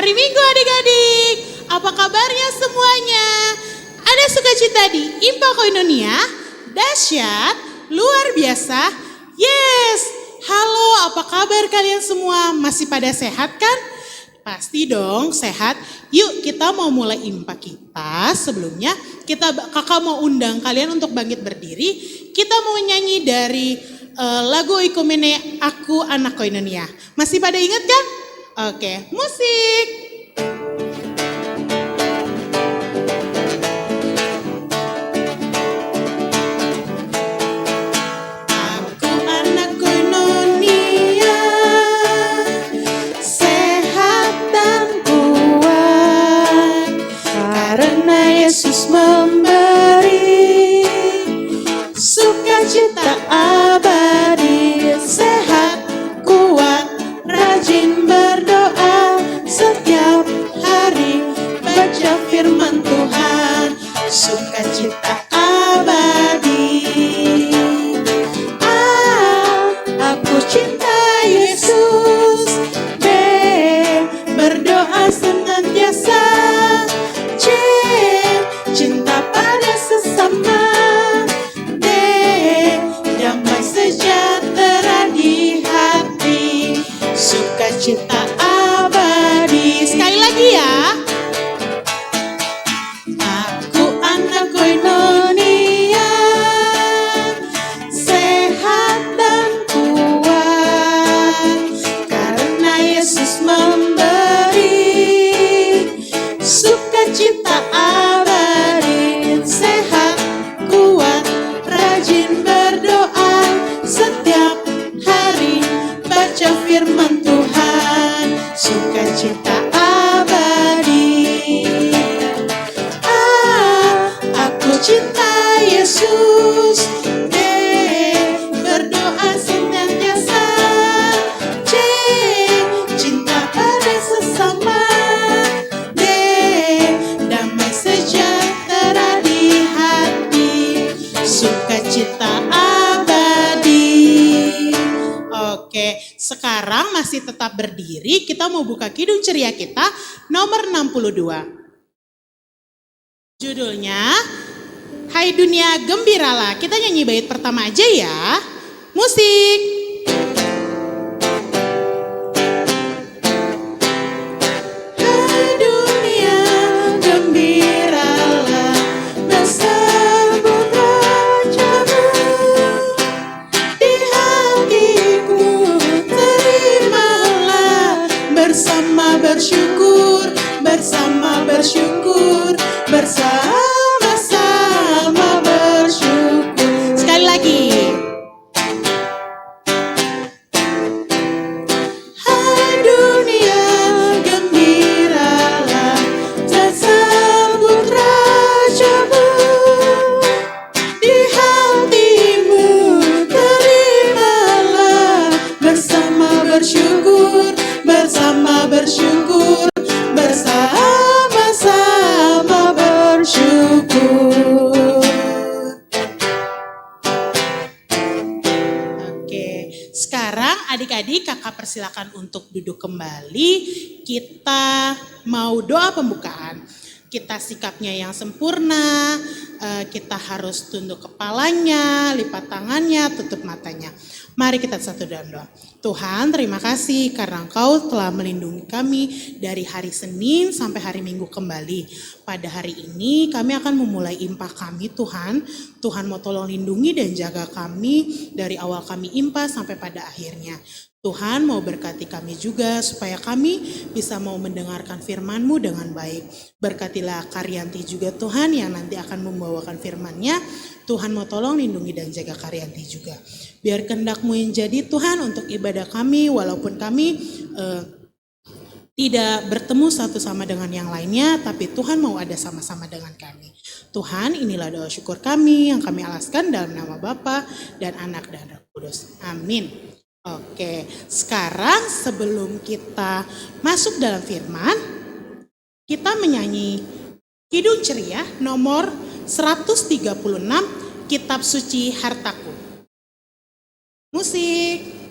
hari Minggu adik-adik. Apa kabarnya semuanya? Ada sukacita di Impa Koinonia? Dahsyat, luar biasa. Yes. Halo, apa kabar kalian semua? Masih pada sehat kan? Pasti dong sehat. Yuk kita mau mulai Impa kita. Sebelumnya kakak mau undang kalian untuk bangkit berdiri. Kita mau nyanyi dari lagu Oikumene Aku Anak Koinonia. Masih pada ingat kan? Oke, musik. Aku anak Koinonia, sehat dan kuat, karena Yesus memberi sukacita abadi. Sehat, kuat, rajin berdoa setiap hari, baca firman Tuhan, sukacita abadi. Aku cinta Yesus. B, berdoa senantiasa. C, cinta pada sesama. D, damai sejahtera di hati, sukacita abadi. Sekali lagi ya. Aku anak Koinonia, sehat dan kuat, karena Yesus memberi sukacita abadi. Sehat, kuat, rajin berdoa setiap hari, baca firman Tuhan, sukacita abadi. Aku cinta Yesus. D, berdoa senantiasa. C, cinta pada sesama. D, damai sejahtera di hati, sukacita abadi. Oke, sekarang masih tetap berdiri. Kita mau buka kidung ceria kita nomor 62. Judulnya Hai Dunia Gembiralah. Kita nyanyi bait pertama aja ya. Musik. Hai dunia gembiralah, bersambut Rajamu. Di hatiku terimalah, bersama bersyukur, bersama bersyukur, bersama-sama bersyukur. Sekali lagi. Hai dunia gembiralah, tersambut Rajamu. Di hatimu terimalah, bersama bersyukur, bersama bersyukur, bersama-sama bersyukur. Oke, sekarang adik-adik kakak persilakan untuk duduk kembali. Kita mau doa pembukaan. Kita sikapnya yang sempurna, kita harus tunduk kepalanya, lipat tangannya, tutup matanya. Mari kita satu dalam doa. Tuhan, terima kasih karena Engkau telah melindungi kami dari hari Senin sampai hari Minggu kembali. Pada hari ini kami akan memulai Impa kami Tuhan. Tuhan mau tolong lindungi dan jaga kami dari awal kami Impa sampai pada akhirnya. Tuhan mau berkati kami juga supaya kami bisa mau mendengarkan firman-Mu dengan baik. Berkatilah Karyanti juga Tuhan yang nanti akan membawakan firman-Nya. Tuhan mau tolong lindungi dan jaga Karyanti juga. Biar kehendak-Mu yang jadi Tuhan untuk ibadah kami, walaupun kami tidak bertemu satu sama dengan yang lainnya, tapi Tuhan mau ada sama-sama dengan kami. Tuhan, inilah doa syukur kami yang kami alaskan dalam nama Bapa dan Anak dan Roh Kudus. Amin. Oke, sekarang sebelum kita masuk dalam firman, kita menyanyi Kidung Ceria nomor 136, Kitab Suci Hartaku. Musik.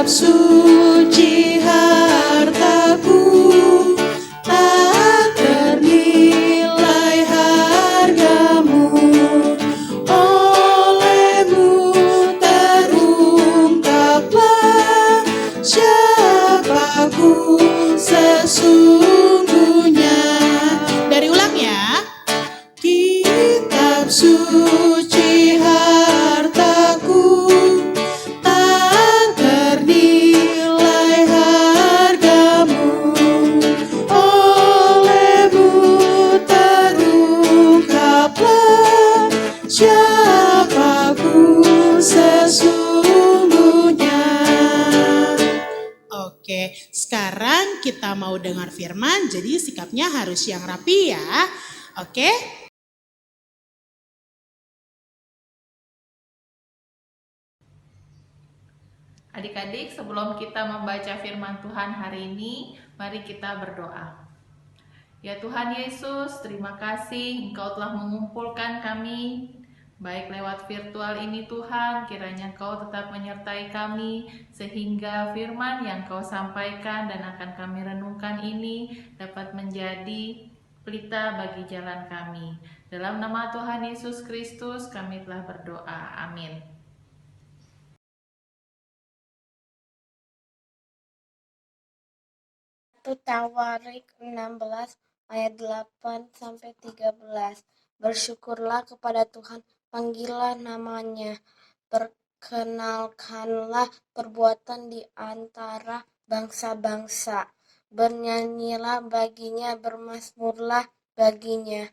kitab suci hartaku, tak ternilai hargamu. Olehmu terungkaplah siapaku sesungguhnya. Dari ulang ya. Kitab suci hartaku, tak ternilai hargamu. Olehmu terungkaplah siapaku sesungguhnya. Oke, sekarang kita mau dengar firman, jadi sikapnya harus yang rapi ya. Oke? Adik-adik, sebelum kita membaca firman Tuhan hari ini, mari kita berdoa. Ya Tuhan Yesus, terima kasih Engkau telah mengumpulkan kami, baik lewat virtual ini Tuhan, kiranya Engkau tetap menyertai kami, sehingga firman yang Engkau sampaikan dan akan kami renungkan ini dapat menjadi pelita bagi jalan kami. Dalam nama Tuhan Yesus Kristus kami telah berdoa. Amin. Tawarik 16 ayat 8-13. Bersyukurlah kepada Tuhan, panggillah namanya, perkenalkanlah perbuatan di antara bangsa-bangsa. Bernyanyilah baginya, bermazmurlah baginya.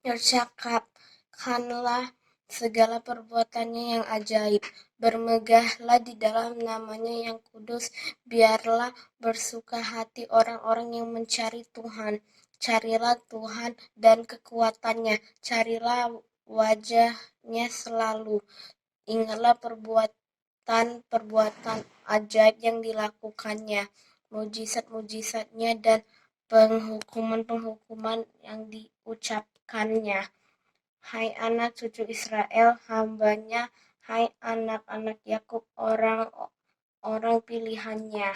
Percakapkanlah segala perbuatannya yang ajaib. Bermegahlah di dalam namanya yang kudus. Biarlah bersuka hati orang-orang yang mencari Tuhan. Carilah Tuhan dan kekuatannya. Carilah wajahnya selalu. Ingatlah perbuatan ajaib yang dilakukannya, mujizat-mujizatnya dan penghukuman-penghukuman yang diucapkannya. Hai anak cucu Israel, hambanya, hai anak-anak Yakub, orang pilihannya.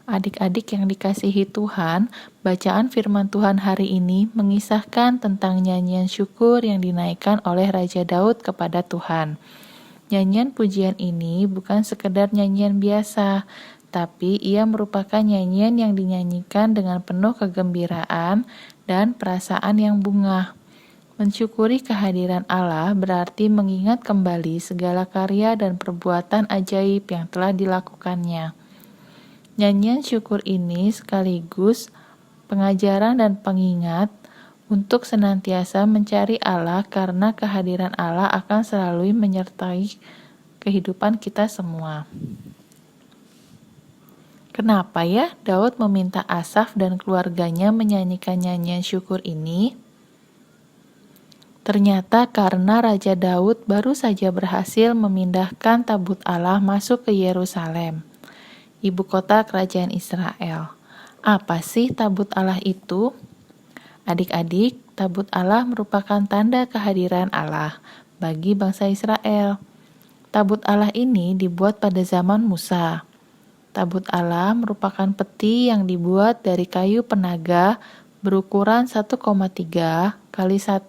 Adik-adik yang dikasihi Tuhan, bacaan firman Tuhan hari ini mengisahkan tentang nyanyian syukur yang dinaikkan oleh Raja Daud kepada Tuhan. Nyanyian pujian ini bukan sekedar nyanyian biasa, tapi ia merupakan nyanyian yang dinyanyikan dengan penuh kegembiraan dan perasaan yang bungah. Mensyukuri kehadiran Allah berarti mengingat kembali segala karya dan perbuatan ajaib yang telah dilakukannya. Nyanyian syukur ini sekaligus pengajaran dan pengingat untuk senantiasa mencari Allah karena kehadiran Allah akan selalu menyertai kehidupan kita semua. Kenapa ya Daud meminta Asaf dan keluarganya menyanyikan nyanyian syukur ini? Ternyata karena Raja Daud baru saja berhasil memindahkan tabut Allah masuk ke Yerusalem, ibu kota kerajaan Israel. Apa sih tabut Allah itu? Adik-adik, tabut Allah merupakan tanda kehadiran Allah bagi bangsa Israel. Tabut Allah ini dibuat pada zaman Musa. Tabut Allah merupakan peti yang dibuat dari kayu penaga berukuran 1,3 kali 1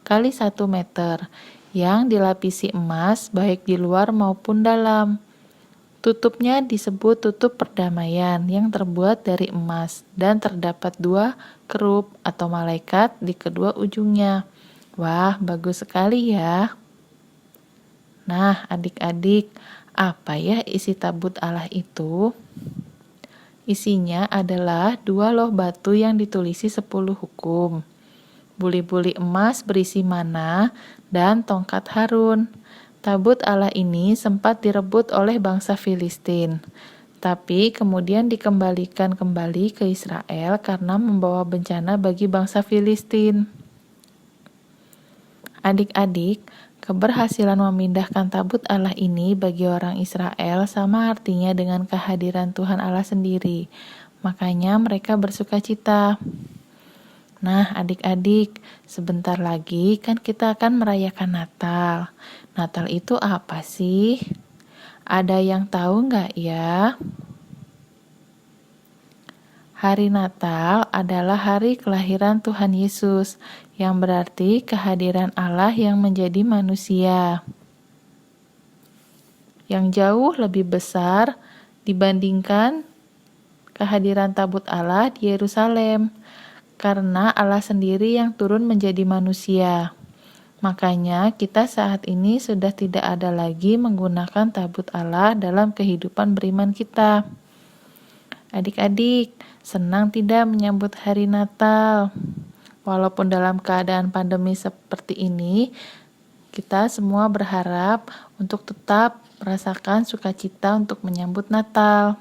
kali 1 meter yang dilapisi emas baik di luar maupun dalam. Tutupnya disebut tutup perdamaian yang terbuat dari emas dan terdapat 2 kerup atau malaikat di kedua ujungnya. Wah, bagus sekali ya. Nah, adik-adik, apa ya isi tabut Allah itu? Isinya adalah 2 loh batu yang ditulisi 10 hukum, buli-buli emas berisi mana, dan tongkat Harun. Tabut Allah ini sempat direbut oleh bangsa Filistin, tapi kemudian dikembalikan kembali ke Israel karena membawa bencana bagi bangsa Filistin. Adik-adik, keberhasilan memindahkan tabut Allah ini bagi orang Israel sama artinya dengan kehadiran Tuhan Allah sendiri. Makanya mereka bersuka cita. Nah, adik-adik, sebentar lagi kan kita akan merayakan Natal. Natal itu apa sih? Ada yang tahu nggak ya? Hari Natal adalah hari kelahiran Tuhan Yesus, yang berarti kehadiran Allah yang menjadi manusia, yang jauh lebih besar dibandingkan kehadiran tabut Allah di Yerusalem, karena Allah sendiri yang turun menjadi manusia. Makanya kita saat ini sudah tidak ada lagi menggunakan tabut Allah dalam kehidupan beriman kita. Adik-adik, senang tidak menyambut hari Natal? Walaupun dalam keadaan pandemi seperti ini, kita semua berharap untuk tetap merasakan sukacita untuk menyambut Natal.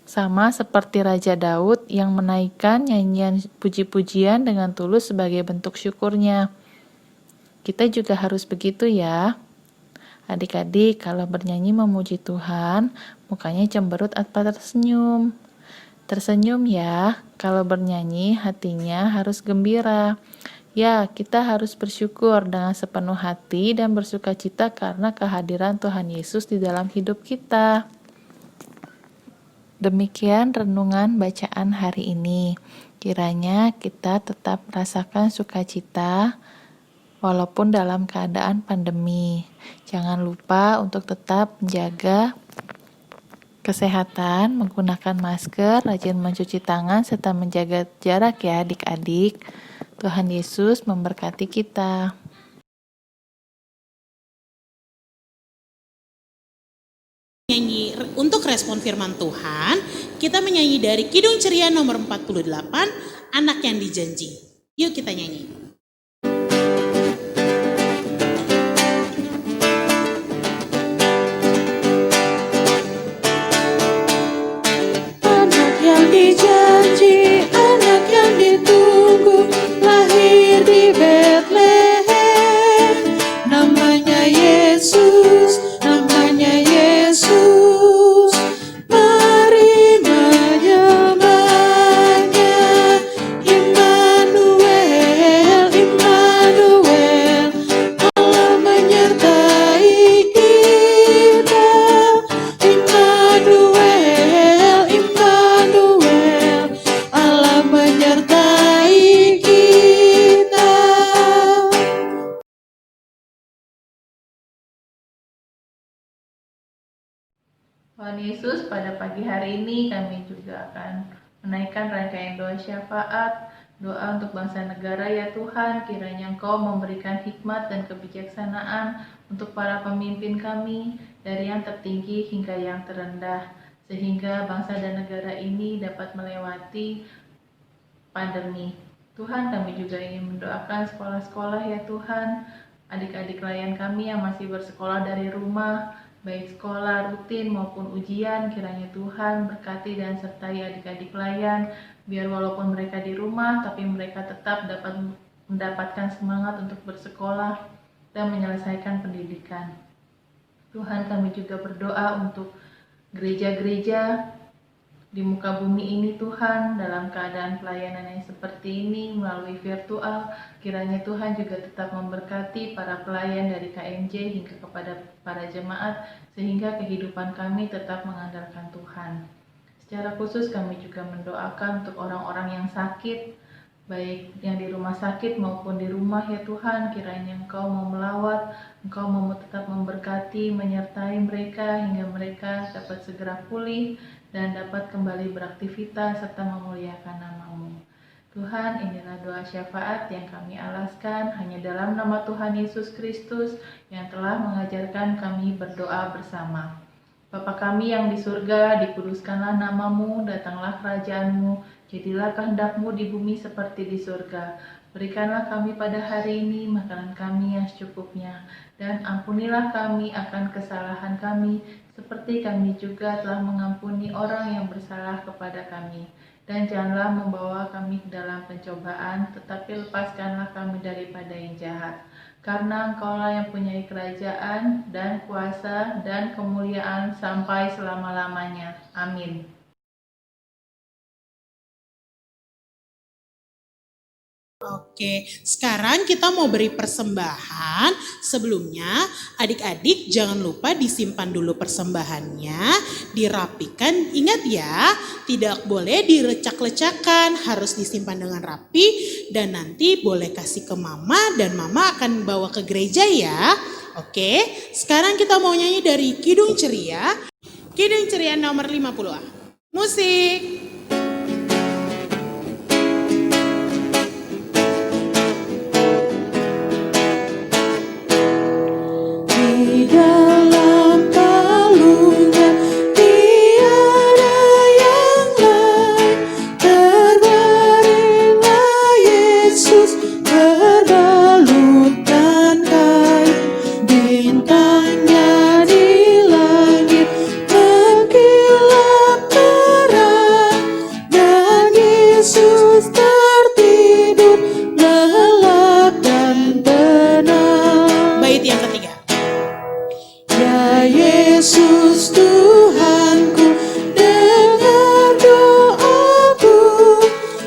Sama seperti Raja Daud yang menaikkan nyanyian puji-pujian dengan tulus sebagai bentuk syukurnya. Kita juga harus begitu ya. Adik-adik, kalau bernyanyi memuji Tuhan, mukanya cemberut atau tersenyum. Tersenyum ya, kalau bernyanyi hatinya harus gembira. Ya, kita harus bersyukur dengan sepenuh hati dan bersukacita karena kehadiran Tuhan Yesus di dalam hidup kita. Demikian renungan bacaan hari ini. Kiranya kita tetap merasakan sukacita walaupun dalam keadaan pandemi. Jangan lupa untuk tetap menjaga kesehatan, menggunakan masker, rajin mencuci tangan, serta menjaga jarak ya adik-adik. Tuhan Yesus memberkati kita. Nyanyi untuk respon firman Tuhan, kita menyanyi dari Kidung Ceria nomor 48, Anak yang Dijanji. Yuk kita nyanyi. Anak yang dijanji, anak yang ditunggu, lahir di Betlehem. Namanya Yesus, namanya Yesus. Mari menyembahnya. Immanuel, Immanuel, Allah menyertai kita. Immanuel, Immanuel, Allah menyertai kita. Tuhan Yesus, pada pagi hari ini kami juga akan menaikkan rangkaian doa syafaat, doa untuk bangsa negara ya Tuhan, kiranya Engkau memberikan hikmat dan kebijaksanaan untuk para pemimpin kami, dari yang tertinggi hingga yang terendah, sehingga bangsa dan negara ini dapat melewati pandemi. Tuhan, kami juga ingin mendoakan sekolah-sekolah ya Tuhan, adik-adik layan kami yang masih bersekolah dari rumah, baik sekolah rutin maupun ujian, kiranya Tuhan berkati dan sertai adik-adik layan, biar walaupun mereka di rumah, tapi mereka tetap dapat mendapatkan semangat untuk bersekolah dan menyelesaikan pendidikan. Tuhan, kami juga berdoa untuk gereja-gereja di muka bumi ini Tuhan, dalam keadaan pelayanan yang seperti ini melalui virtual, kiranya Tuhan juga tetap memberkati para pelayan dari KMJ hingga kepada para jemaat, sehingga kehidupan kami tetap mengandalkan Tuhan. Secara khusus kami juga mendoakan untuk orang-orang yang sakit, baik yang di rumah sakit maupun di rumah ya Tuhan, kiranya Engkau mau melawat, Engkau mau tetap memberkati, menyertai mereka hingga mereka dapat segera pulih dan dapat kembali beraktivitas serta memuliakan nama-Mu. Tuhan, inilah doa syafaat yang kami alaskan hanya dalam nama Tuhan Yesus Kristus yang telah mengajarkan kami berdoa bersama. Bapa kami yang di surga, dikuduskanlah nama-Mu, datanglah kerajaan-Mu, jadilah kehendak-Mu di bumi seperti di surga. Berikanlah kami pada hari ini makanan kami yang secukupnya, dan ampunilah kami akan kesalahan kami, seperti kami juga telah mengampuni orang yang bersalah kepada kami. Dan janganlah membawa kami ke dalam pencobaan, tetapi lepaskanlah kami daripada yang jahat. Karena Engkaulah yang punya kerajaan dan kuasa dan kemuliaan sampai selama-lamanya. Amin. Oke, sekarang kita mau beri persembahan. Sebelumnya, adik-adik jangan lupa disimpan dulu persembahannya, dirapikan. Ingat ya, tidak boleh dilecak-lecakan, harus disimpan dengan rapi. Dan nanti boleh kasih ke mama dan mama akan bawa ke gereja ya. Oke, sekarang kita mau nyanyi dari Kidung Ceria. Kidung Ceria nomor 50A. Musik. Di dalam palungnya tiada yang lain, terbaringlah Yesus berbalutkan kain. Bintangnya di langit mengkilap terang, dan Yesus tertidur lelap dan tenang. Bait yang ketiga. Ya Yesus Tuhanku, dengar doaku,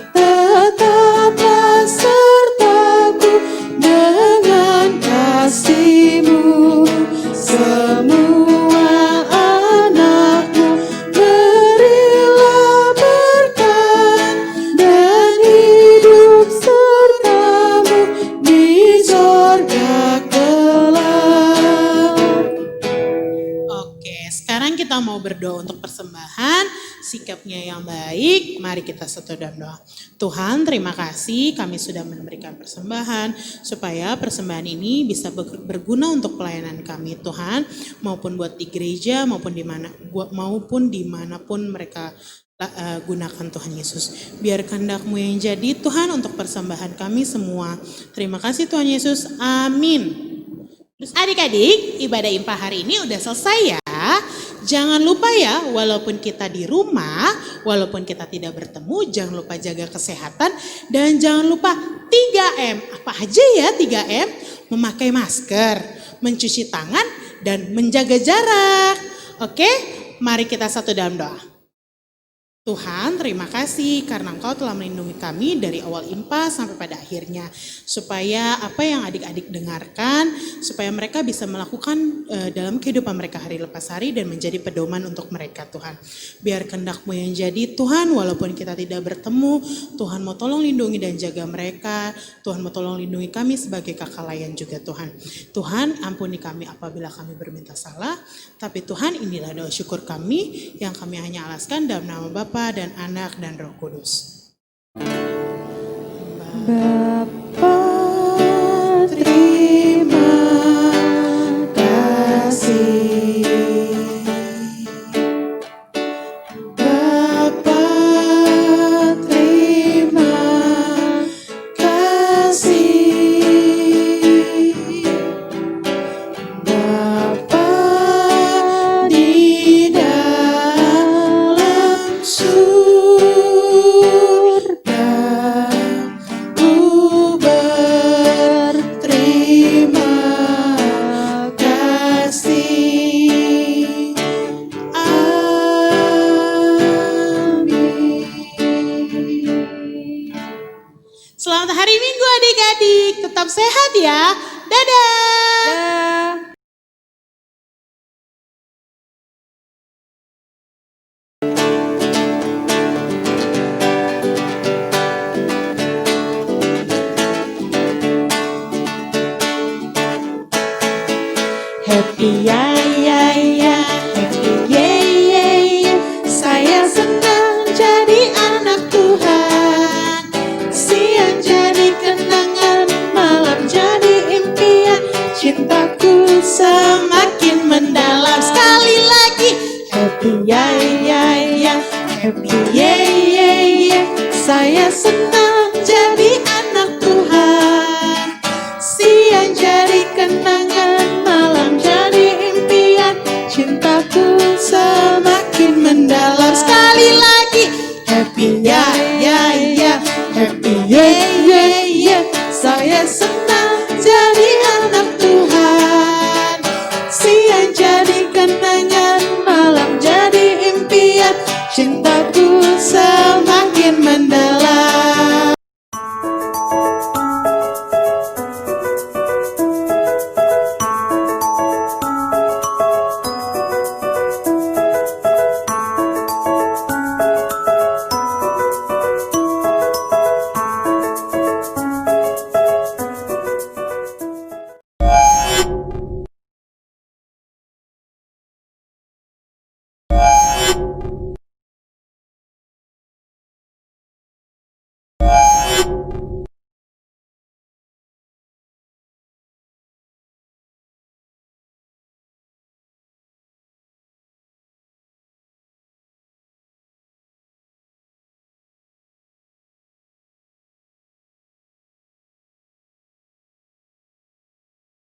tetaplah sertaku dengan kasih-Mu. Semua anak-Mu berilah berkat, dan hidup serta-Mu di sorga kelak. Oke, sekarang kita mau berdoa untuk persembahan, sikapnya yang baik. Mari kita satu dalam doa. Tuhan, terima kasih kami sudah memberikan persembahan, supaya persembahan ini bisa berguna untuk pelayanan kami, Tuhan, maupun buat di gereja, maupun dimanapun mereka gunakan, Tuhan Yesus. Biar kehendak-Mu yang jadi, Tuhan, untuk persembahan kami semua. Terima kasih Tuhan Yesus, amin. Terus adik-adik, ibadah impah hari ini udah selesai ya. Jangan lupa ya, walaupun kita di rumah, walaupun kita tidak bertemu, jangan lupa jaga kesehatan. Dan jangan lupa 3M. Apa aja ya 3M? Memakai masker, mencuci tangan, dan menjaga jarak. Oke, mari kita satu dalam doa. Tuhan, terima kasih karena Engkau telah melindungi kami dari awal impah sampai pada akhirnya. Supaya apa yang adik-adik dengarkan, supaya mereka bisa melakukan dalam kehidupan mereka hari lepas hari dan menjadi pedoman untuk mereka, Tuhan. Biar kehendak-Mu yang jadi, Tuhan, walaupun kita tidak bertemu, Tuhan mau tolong lindungi dan jaga mereka. Tuhan mau tolong lindungi kami sebagai kakak layan juga, Tuhan. Tuhan, ampuni kami apabila kami berminta salah. Tapi Tuhan, inilah doa syukur kami yang kami hanya alaskan dalam nama Bapa dan Anak dan Roh Kudus. Bapa, terima kasih. Bapa, terima kasih. Bapa di dalam surga, ku berterima kasih. Amin. Selamat hari Minggu adik-adik, tetap sehat ya. Dadah. Happy ya ya ya, happy yeah yeah yeah. Saya senang jadi anak Tuhan. Siang jadi kenangan, malam jadi impian. Cintaku semakin mendalam. Sekali lagi, happy ya ya ya, happy yeah yeah yeah. Saya senang jadi anak Tuhan. Siang jadi kenangan, malam jadi impian. Cintaku semakin mendalam. Sekali lagi, happy ya ya ya, happy yeah yeah yeah. Saya senang